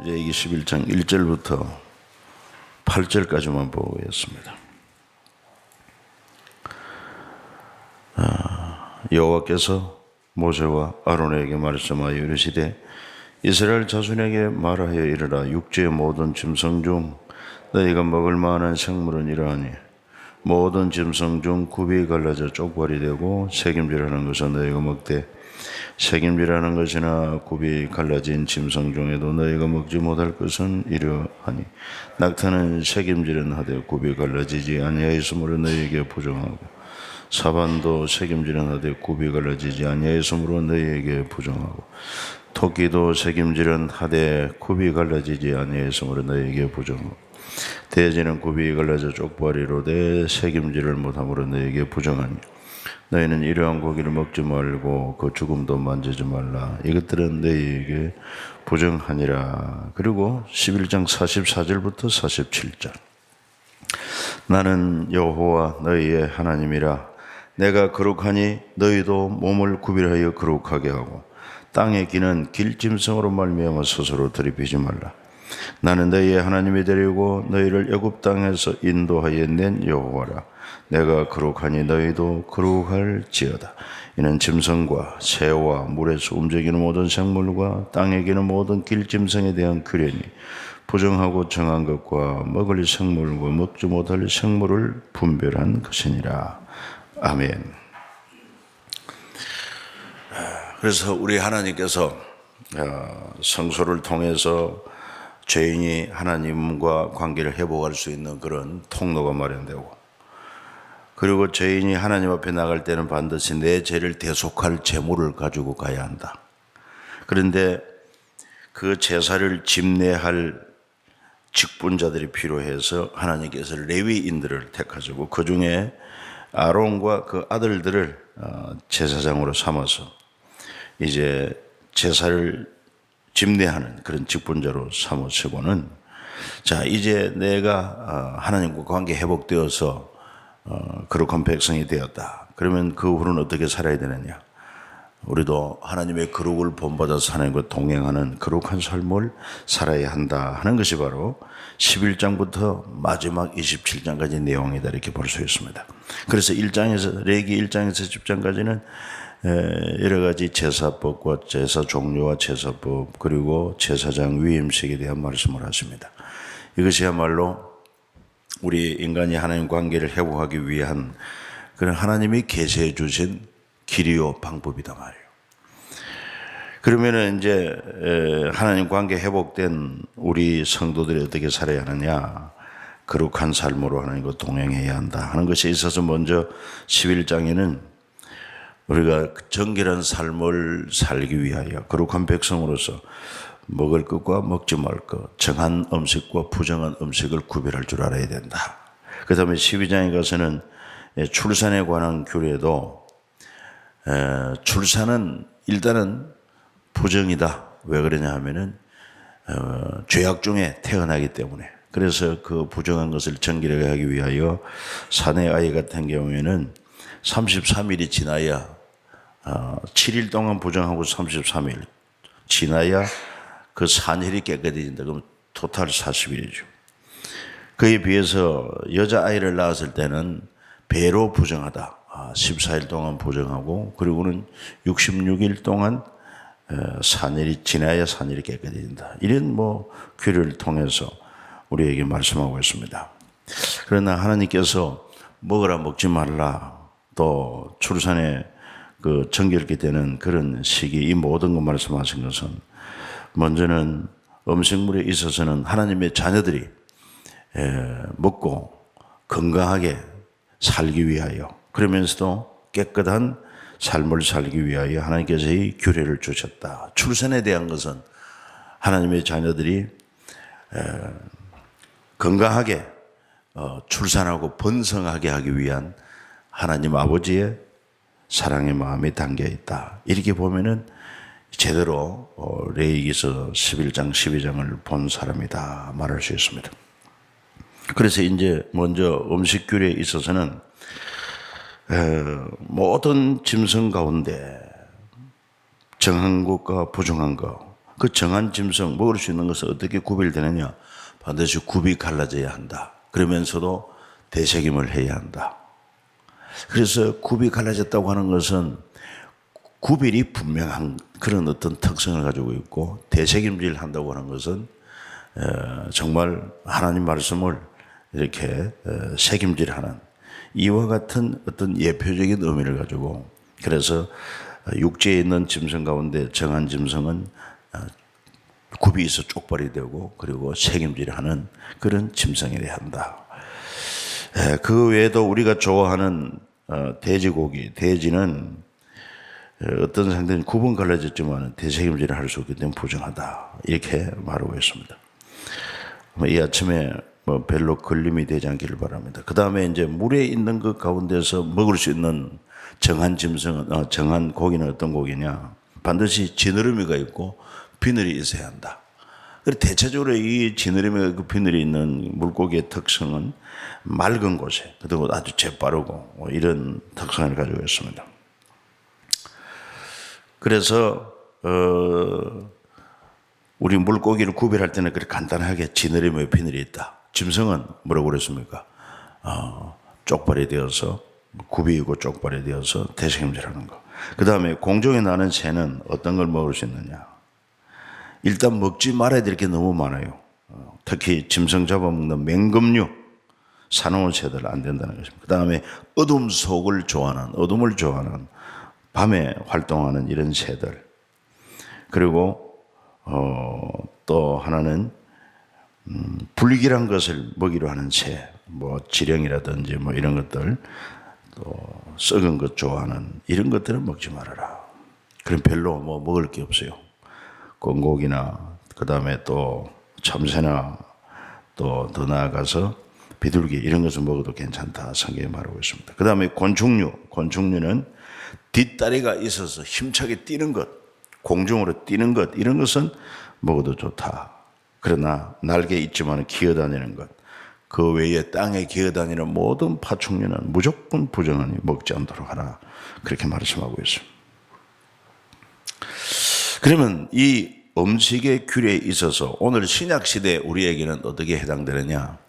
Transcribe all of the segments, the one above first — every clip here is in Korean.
레위기 11장 1절부터 8절까지만 보겠습니다. 여호와께서 모세와 아론에게 말씀하여 이르시되 이스라엘 자손에게 말하여 이르라. 육지의 모든 짐승 중 너희가 먹을 만한 생물은 이러하니 모든 짐승 중 굽이 갈라져 쪽발이 되고 새김질하는 것은 너희가 먹되 새김질하는 것이나 굽이 갈라진 짐승 중에도 너희가 먹지 못할 것은 이러하니 낙타는 새김질은 하되 굽이 갈라지지 아니하였으므로 너희에게 부정하고 사반도 새김질은 하되 굽이 갈라지지 아니하였으므로 너희에게 부정하고 토끼도 새김질은 하되 굽이 갈라지지 아니하였으므로 너희에게 부정하고 돼지는 굽이 갈라져 쪽발이로 돼 새김질을 못함으로 너희에게 부정하니 너희는 이러한 고기를 먹지 말고 그 죽음도 만지지 말라. 이것들은 너희에게 부정하니라. 그리고 11장 44절부터 47절. 나는 여호와 너희의 하나님이라. 내가 거룩하니 너희도 몸을 구별하여 거룩하게 하고 땅에 기는 길짐승으로 말미암아 스스로 들이비지 말라. 나는 너희의 하나님이 되리고 너희를 애굽 땅에서 인도하여 낸 여호와라. 내가 거룩하니 너희도 거룩할지어다. 이는 짐승과 새와 물에서 움직이는 모든 생물과 땅에 기는 모든 길짐승에 대한 규례니 부정하고 정한 것과 먹을 생물과 먹지 못할 생물을 분별한 것이니라. 아멘. 그래서 우리 하나님께서 성소를 통해서 죄인이 하나님과 관계를 회복할 수 있는 그런 통로가 마련되고, 그리고 죄인이 하나님 앞에 나갈 때는 반드시 내 죄를 대속할 제물을 가지고 가야 한다. 그런데 그 제사를 집례할 직분자들이 필요해서 하나님께서 레위인들을 택하시고 그 중에 아론과 그 아들들을 제사장으로 삼아서 이제 제사를 집례하는 그런 직분자로 삼으시고는, 자 이제 내가 하나님과 관계 회복되어서 거룩한 백성이 되었다. 그러면 그 후로는 어떻게 살아야 되느냐? 우리도 하나님의 거룩을 본받아서 하나님과 동행하는 거룩한 삶을 살아야 한다 하는 것이 바로 11장부터 마지막 27장까지 내용이다 이렇게 볼 수 있습니다. 그래서 1장에서 레위기 1장에서 10장까지는 여러 가지 제사법과 제사 종류와 제사법, 그리고 제사장 위임식에 대한 말씀을 하십니다. 이것이야말로 우리 인간이 하나님 관계를 회복하기 위한 그런 하나님이 계시해 주신 길이요 방법이다 말이에요. 그러면은 이제 하나님 관계 회복된 우리 성도들이 어떻게 살아야 하느냐? 거룩한 삶으로 하나님과 동행해야 한다 하는 것에 있어서 먼저 11장에는 우리가 정결한 삶을 살기 위하여 거룩한 백성으로서 먹을 것과 먹지 말 것, 정한 음식과 부정한 음식을 구별할 줄 알아야 된다. 그 다음에 12장에 가서는 출산에 관한 규례도 출산은 일단은 부정이다. 왜 그러냐 하면은 죄악 중에 태어나기 때문에. 그래서 그 부정한 것을 정결하게 하기 위하여 사내 아이 같은 경우에는 33일이 지나야 7일 동안 부정하고 33일 지나야 그 산혈이 깨끗해진다. 그러면 토탈 40일이죠. 그에 비해서 여자아이를 낳았을 때는 배로 부정하다. 14일 동안 부정하고 그리고는 66일 동안 산혈이 지나야 산혈이 깨끗해진다. 이런 규례를 통해서 우리에게 말씀하고 있습니다. 그러나 하나님께서 먹으라 먹지 말라, 또 출산에 그 정결케 되는 그런 시기, 이 모든 것 말씀하신 것은 먼저는 음식물에 있어서는 하나님의 자녀들이 먹고 건강하게 살기 위하여, 그러면서도 깨끗한 삶을 살기 위하여 하나님께서 이 규례를 주셨다. 출산에 대한 것은 하나님의 자녀들이 건강하게 출산하고 번성하게 하기 위한 하나님 아버지의 사랑의 마음이 담겨 있다. 이렇게 보면은 제대로 레위기서 11장 12장을 본 사람이다 말할 수 있습니다. 그래서 이제 먼저 음식 규례에 있어서는 모든 짐승 가운데 정한 것과 부정한 것, 그 정한 짐승 먹을 수 있는 것은 어떻게 구별되느냐? 반드시 굽이 갈라져야 한다. 그러면서도 대책임을 해야 한다. 그래서 굽이 갈라졌다고 하는 것은 구별이 분명한 그런 어떤 특성을 가지고 있고, 대책임질 한다고 하는 것은 정말 하나님 말씀을 이렇게 책임질하는 이와 같은 어떤 예표적인 의미를 가지고, 그래서 육지에 있는 짐승 가운데 정한 짐승은 굽이 있어 쪽발이 되고, 그리고 책임질하는 그런 짐승이어야 한다. 그 외에도 우리가 좋아하는 돼지고기, 돼지는 어떤 상태는 구분 갈라졌지만 대책임질을 할 수 없기 때문에 부정하다, 이렇게 말하고 있습니다. 이 아침에 별로 걸림이 되지 않기를 바랍니다. 그 다음에 이제 물에 있는 것 가운데서 먹을 수 있는 정한 짐승은, 정한 고기는 어떤 고기냐? 반드시 지느러미가 있고 비늘이 있어야 한다. 그리고 대체적으로 이 지느러미가 있고 비늘이 있는 물고기의 특성은 맑은 곳에, 그리고 아주 재빠르고 이런 특성을 가지고 있습니다. 그래서 우리 물고기를 구별할 때는 그렇게 간단하게 지느러미에 비늘이 있다. 짐승은 뭐라고 그랬습니까? 쪽발이 되어서, 굽이 있고 쪽발이 되어서 대책임질하는 거. 그 다음에 공중에 나는 새는 어떤 걸 먹을 수 있느냐? 일단 먹지 말아야 될 게 너무 많아요. 특히 짐승 잡아먹는 맹금류, 사나운 새들 안 된다는 것입니다. 그 다음에 어둠 속을 좋아하는, 어둠을 좋아하는, 밤에 활동하는 이런 새들. 그리고 또 하나는 불길한 것을 먹이로 하는 새, 지렁이라든지 이런 것들, 또 썩은 것 좋아하는 이런 것들은 먹지 말아라. 그럼 별로 먹을 게 없어요. 건고기나, 그 다음에 또 참새나, 또 더 나아가서 비둘기, 이런 것을 먹어도 괜찮다, 성경에 말하고 있습니다. 그 다음에 곤충류는 뒷다리가 있어서 힘차게 뛰는 것, 공중으로 뛰는 것, 이런 것은 먹어도 좋다. 그러나 날개 있지만 기어다니는 것, 그 외에 땅에 기어다니는 모든 파충류는 무조건 부정하니 먹지 않도록 하라, 그렇게 말씀하고 있습니다. 그러면 이 음식의 규례에 있어서 오늘 신약시대 우리에게는 어떻게 해당되느냐?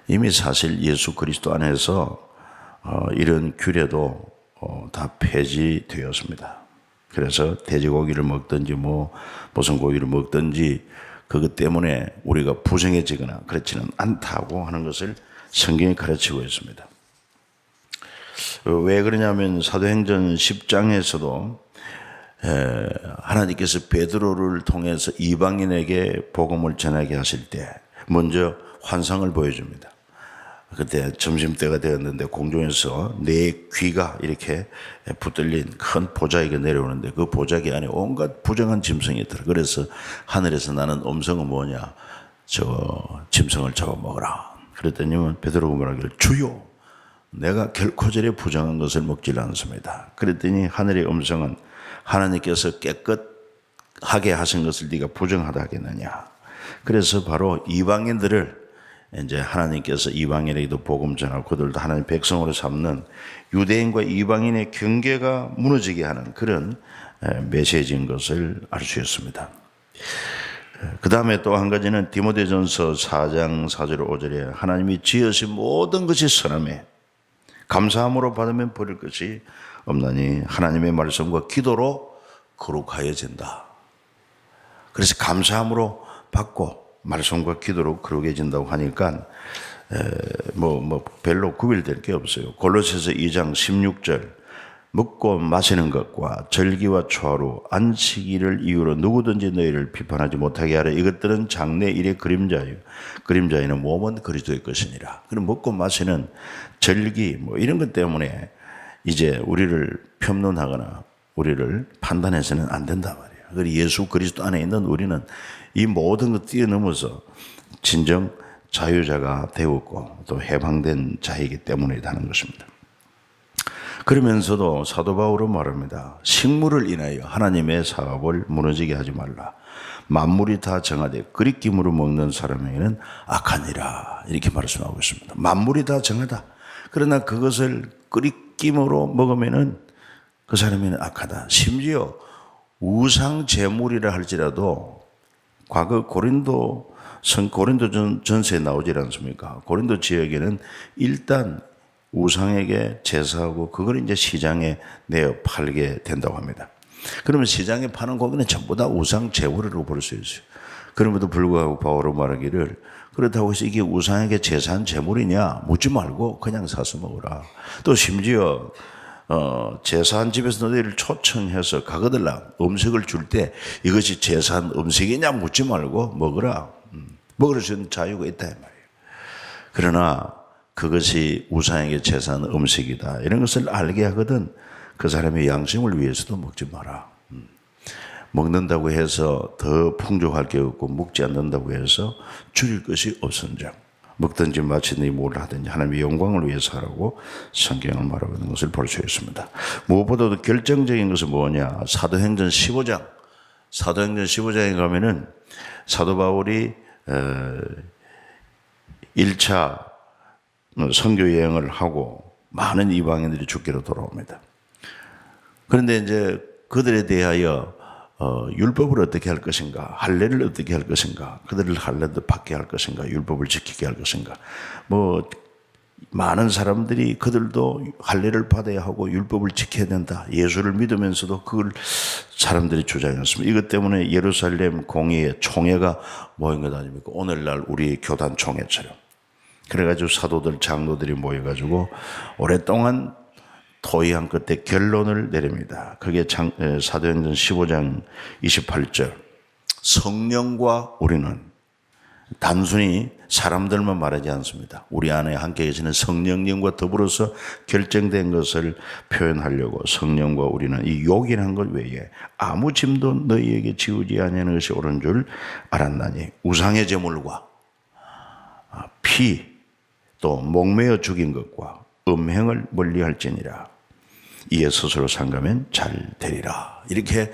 이미 사실 예수 그리스도 안에서 이런 규례도 다 폐지되었습니다. 그래서 돼지고기를 먹든지 무슨 고기를 먹든지 그것 때문에 우리가 부정해지거나 그렇지는 않다고 하는 것을 성경이 가르치고 있습니다. 왜 그러냐면 사도행전 10장에서도 하나님께서 베드로를 통해서 이방인에게 복음을 전하게 하실 때 먼저 환상을 보여줍니다. 그때 점심때가 되었는데 공중에서 네 귀가 이렇게 붙들린 큰 보자기가 내려오는데 그 보자기 안에 온갖 부정한 짐승이 있더라. 그래서 하늘에서 나는 음성은 뭐냐? 저 짐승을 잡아먹어라. 그랬더니 베드로가 말하기를 주여, 내가 결코 저리 부정한 것을 먹질 않습니다. 그랬더니 하늘의 음성은 하나님께서 깨끗하게 하신 것을 네가 부정하다 하겠느냐. 그래서 바로 이방인들을 이제 하나님께서 이방인에게도 복음 전하고 그들도 하나님 백성으로 삼는 유대인과 이방인의 경계가 무너지게 하는 그런 메시지인 것을 알 수 있습니다. 그 다음에 또 한 가지는 디모데전서 4장 4절 5절에 하나님이 지으신 모든 것이 선함에 감사함으로 받으면 버릴 것이 없나니 하나님의 말씀과 기도로 거룩하여진다. 그래서 감사함으로 받고 말씀과 기도로 거룩해진다고 하니까 별로 구별될 게 없어요. 골로새서 2장 16절 먹고 마시는 것과 절기와 초하루 안식일을 이유로 누구든지 너희를 비판하지 못하게 하라. 이것들은 장래 일의 그림자요. 그림자에는 몸은 그리스도의 것이니라. 그럼 먹고 마시는 절기 이런 것 때문에 이제 우리를 평론하거나 우리를 판단해서는 안 된단 말이에요. 그리고 예수 그리스도 안에 있는 우리는 이 모든 것 뛰어넘어서 진정 자유자가 되었고 또 해방된 자이기 때문이라는 것입니다. 그러면서도 사도 바울은 말합니다. 식물을 인하여 하나님의 사업을 무너지게 하지 말라. 만물이 다 정하되 끓이김으로 먹는 사람에게는 악하니라. 이렇게 말씀하고 있습니다. 만물이 다 정하다. 그러나 그것을 끓이김으로 먹으면은 그 사람에게는 악하다. 심지어 우상 제물이라 할지라도 과거 고린도 전서에 나오지 않습니까? 고린도 지역에는 일단 우상에게 제사하고 그걸 이제 시장에 내어 팔게 된다고 합니다. 그러면 시장에 파는 고기는 전부 다 우상 제물이라고 볼 수 있어요. 그럼에도 불구하고 바울은 말하기를 그렇다고 해서 이게 우상에게 제사한 제물이냐 묻지 말고 그냥 사서 먹어라. 또 심지어 제사한 집에서 너희를 초청해서 가거들라 음식을 줄 때 이것이 제사한 음식이냐 묻지 말고 먹으라. 먹을 수 있는 자유가 있다 이 말이에요. 그러나 그것이 우상에게 제사한 음식이다 이런 것을 알게 하거든 그 사람의 양심을 위해서도 먹지 마라. 먹는다고 해서 더 풍족할 게 없고 먹지 않는다고 해서 줄일 것이 없은즉 먹든지 마치든지 뭘 하든지 하나님의 영광을 위해서 하라고 성경을 말하고 있는 것을 볼 수 있습니다. 무엇보다도 결정적인 것은 뭐냐? 사도행전 15장에 가면은 사도 바울이 1차 선교 여행을 하고 많은 이방인들이 죽기로 돌아옵니다. 그런데 이제 그들에 대하여 율법을 어떻게 할 것인가, 할례를 어떻게 할 것인가, 그들을 할례도 받게 할 것인가, 율법을 지키게 할 것인가, 많은 사람들이 그들도 할례를 받아야 하고 율법을 지켜야 된다. 예수를 믿으면서도 그걸 사람들이 주장했습니다. 이것 때문에 예루살렘 공의회 총회가 모인 것 아닙니까? 오늘날 우리 교단 총회처럼. 그래가지고 사도들, 장로들이 모여가지고 오랫동안 토의한 끝에 결론을 내립니다. 그게 사도행전 15장 28절. 성령과 우리는 단순히 사람들만 말하지 않습니다. 우리 안에 함께 계시는 성령님과 더불어서 결정된 것을 표현하려고 성령과 우리는 이 욕이라는 것 외에 아무 짐도 너희에게 지우지 아니하는 것이 옳은 줄 알았나니 우상의 제물과 피 또 목매어 죽인 것과 음행을 멀리할지니라. 이에 스스로 상가면 잘 되리라. 이렇게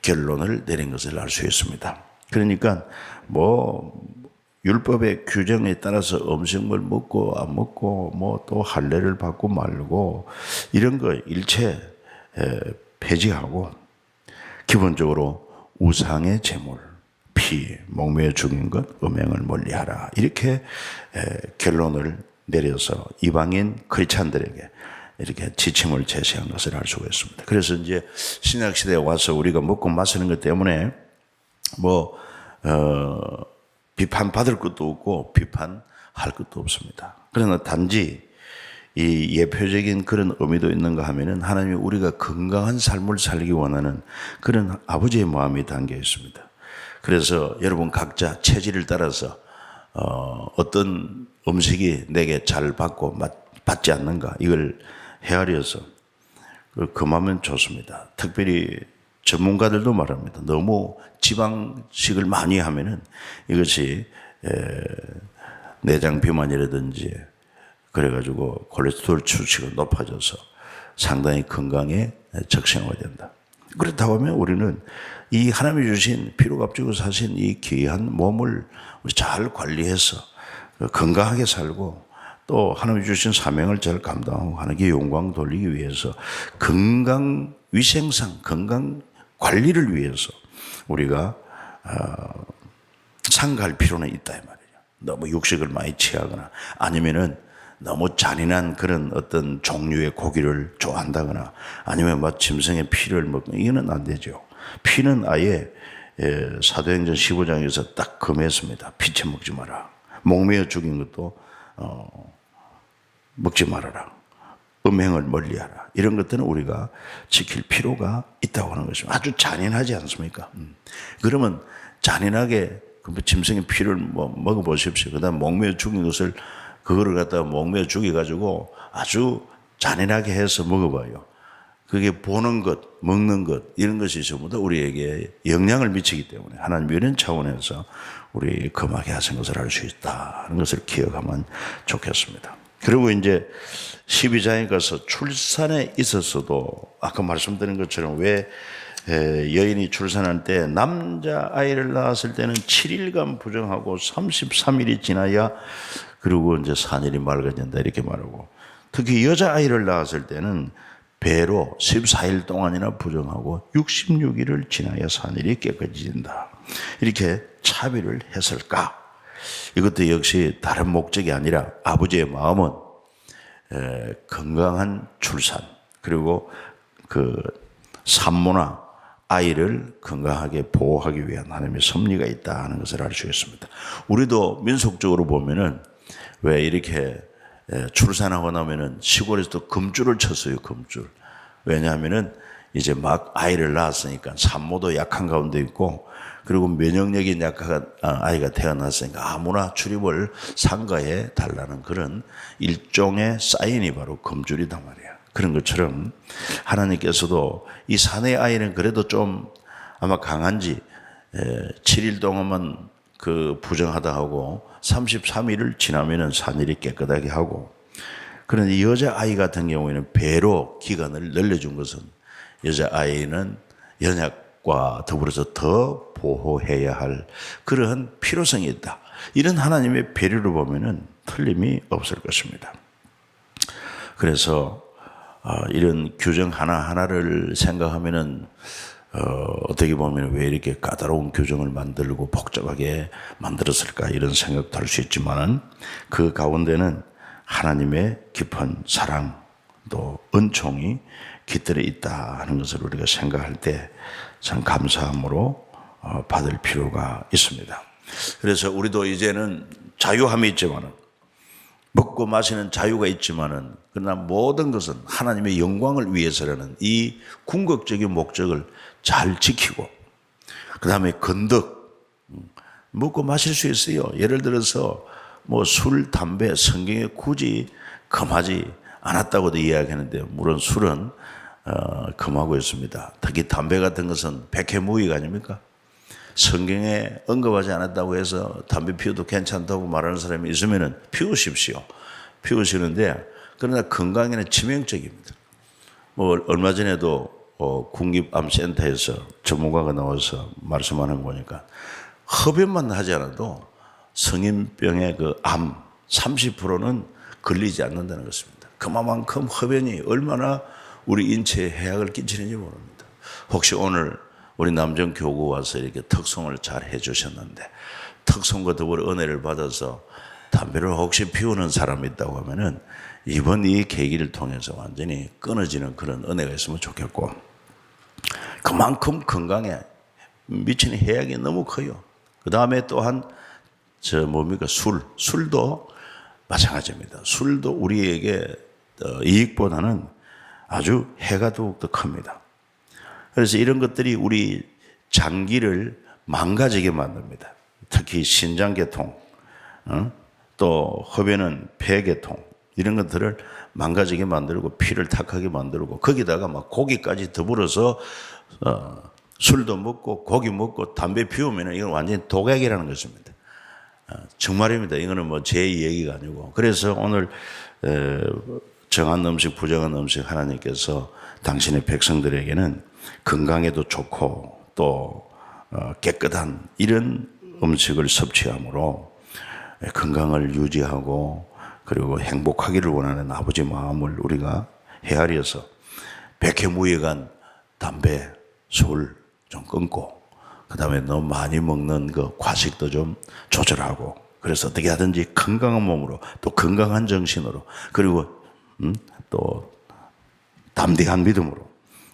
결론을 내린 것을 알 수 있습니다. 그러니까 율법의 규정에 따라서 음식물 먹고 안 먹고 또 할례를 받고 말고 이런 거 일체 폐지하고 기본적으로 우상의 제물, 피, 목매어 죽인 것, 음행을 멀리하라. 이렇게 결론을 내려서 이방인 크리스찬들에게 이렇게 지침을 제시한 것을 알 수가 있습니다. 그래서 이제 신약시대에 와서 우리가 먹고 마시는 것 때문에 비판받을 것도 없고 비판할 것도 없습니다. 그러나 단지 이 예표적인 그런 의미도 있는가 하면은 하나님이 우리가 건강한 삶을 살기 원하는 그런 아버지의 마음이 담겨 있습니다. 그래서 여러분 각자 체질을 따라서 어떤 음식이 내게 잘 받지 않는가 이걸 헤아려서 금하면 좋습니다. 특별히 전문가들도 말합니다. 너무 지방식을 많이 하면은 이것이 내장 비만이라든지 그래가지고 콜레스테롤 수치가 높아져서 상당히 건강에 적신호가 된다. 그렇다고 하면 우리는 이 하나님이 주신 피로 값주고 사신 이 귀한 몸을 우리 잘 관리해서 건강하게 살고 또 하나님이 주신 사명을 잘 감당하고 하나님께 영광 돌리기 위해서 건강 위생상 건강 관리를 위해서 우리가 상가할 필요는 있다 이 말이에요. 너무 육식을 많이 취하거나 아니면은 너무 잔인한 그런 어떤 종류의 고기를 좋아한다거나 아니면 짐승의 피를 먹거나 이거는 안 되죠. 피는 아예 사도행전 15장에서 딱 금했습니다. 피채 먹지 마라. 목매어 죽인 것도 먹지 말아라. 음행을 멀리하라. 이런 것들은 우리가 지킬 필요가 있다고 하는 것입니다. 아주 잔인하지 않습니까? 그러면 잔인하게 짐승의 피를 먹어보십시오. 그 다음 목매어 죽인 것을 그거를 갖다가 목매어 죽여가지고 아주 잔인하게 해서 먹어봐요. 그게 보는 것, 먹는 것 이런 것이 전부 다 우리에게 영향을 미치기 때문에 하나님 이런 차원에서 우리 금하게 하신 것을 알 수 있다는 것을 기억하면 좋겠습니다. 그리고 이제 12장에 가서 출산에 있어서도 아까 말씀드린 것처럼 왜 여인이 출산할 때 남자아이를 낳았을 때는 7일간 부정하고 33일이 지나야 그리고 이제 산일이 맑아진다 이렇게 말하고 특히 여자아이를 낳았을 때는 배로 14일 동안이나 부정하고 66일을 지나야 산일이 깨끗해진다. 이렇게 차별을 했을까? 이것도 역시 다른 목적이 아니라 아버지의 마음은 건강한 출산, 그리고 그 산모나 아이를 건강하게 보호하기 위한 하나님의 섭리가 있다 하는 것을 알 수 있습니다. 우리도 민속적으로 보면은 왜 이렇게 출산하고 나면은 시골에서도 금줄을 쳤어요, 금줄. 왜냐하면은 이제 막 아이를 낳았으니까 산모도 약한 가운데 있고, 그리고 면역력이 약한 아이가 태어났으니까 아무나 출입을 삼가해 달라는 그런 일종의 사인이 바로 금줄이단 말이에요. 그런 것처럼 하나님께서도 이 사내 아이는 그래도 좀 아마 강한지 7일 동안만 그 부정하다 하고 33일을 지나면은 산일이 깨끗하게 하고, 그런데 여자아이 같은 경우에는 배로 기간을 늘려준 것은 여자아이는 연약과 더불어서 더 보호해야 할 그러한 필요성이 있다. 이런 하나님의 배려를 보면은 틀림이 없을 것입니다. 그래서 이런 규정 하나하나를 생각하면은 어떻게 보면 왜 이렇게 까다로운 규정을 만들고 복잡하게 만들었을까 이런 생각도 할 수 있지만은 그 가운데는 하나님의 깊은 사랑 또 은총이 깃들어 있다 하는 것을 우리가 생각할 때 참 감사함으로 받을 필요가 있습니다. 그래서 우리도 이제는 자유함이 있지만은 먹고 마시는 자유가 있지만은 그러나 모든 것은 하나님의 영광을 위해서라는 이 궁극적인 목적을 잘 지키고, 그 다음에 건덕, 먹고 마실 수 있어요. 예를 들어서 뭐 술, 담배, 성경에 굳이 금하지 않았다고도 이야기하는데, 물론 술은 금하고 있습니다. 특히 담배 같은 것은 백해무익 아닙니까? 성경에 언급하지 않았다고 해서 담배 피워도 괜찮다고 말하는 사람이 있으면 피우십시오. 피우시는데, 그러나 건강에는 치명적입니다. 뭐 얼마 전에도 국립암센터에서 전문가가 나와서 말씀하는 거 보니까 흡연만 하지 않아도 성인병의 그 암 30%는 걸리지 않는다는 것입니다. 그만큼 흡연이 얼마나 우리 인체에 해악을 끼치는지 모릅니다. 혹시 오늘 우리 남정 교구 와서 이렇게 특송을 잘 해주셨는데, 특송과 더불어 은혜를 받아서 담배를 혹시 피우는 사람이 있다고 하면은 이번 이 계기를 통해서 완전히 끊어지는 그런 은혜가 있으면 좋겠고, 그만큼 건강에 미치는 해악이 너무 커요. 그 다음에 또한 술도 마찬가지입니다. 술도 우리에게 이익보다는 아주 해가 더욱더 큽니다. 그래서 이런 것들이 우리 장기를 망가지게 만듭니다. 특히 신장계통, 또 흡연은 폐계통, 이런 것들을 망가지게 만들고 피를 탁하게 만들고, 거기다가 막 고기까지 더불어서 술도 먹고 고기 먹고 담배 피우면 이건 완전히 독약이라는 것입니다. 정말입니다. 이거는 뭐 제 얘기가 아니고. 그래서 오늘 정한 음식, 부정한 음식 하나님께서 당신의 백성들에게는 건강에도 좋고 또 깨끗한 이런 음식을 섭취함으로 건강을 유지하고 그리고 행복하기를 원하는 아버지 마음을 우리가 헤아려서 백해무익한 담배, 술 좀 끊고, 그 다음에 너무 많이 먹는 그 과식도 좀 조절하고, 그래서 어떻게 하든지 건강한 몸으로 또 건강한 정신으로 그리고 또 담대한 믿음으로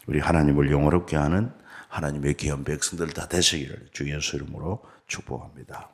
우리 하나님을 영화롭게 하는 하나님의 귀한 백성들 다 되시기를 주 예수 이름으로 축복합니다.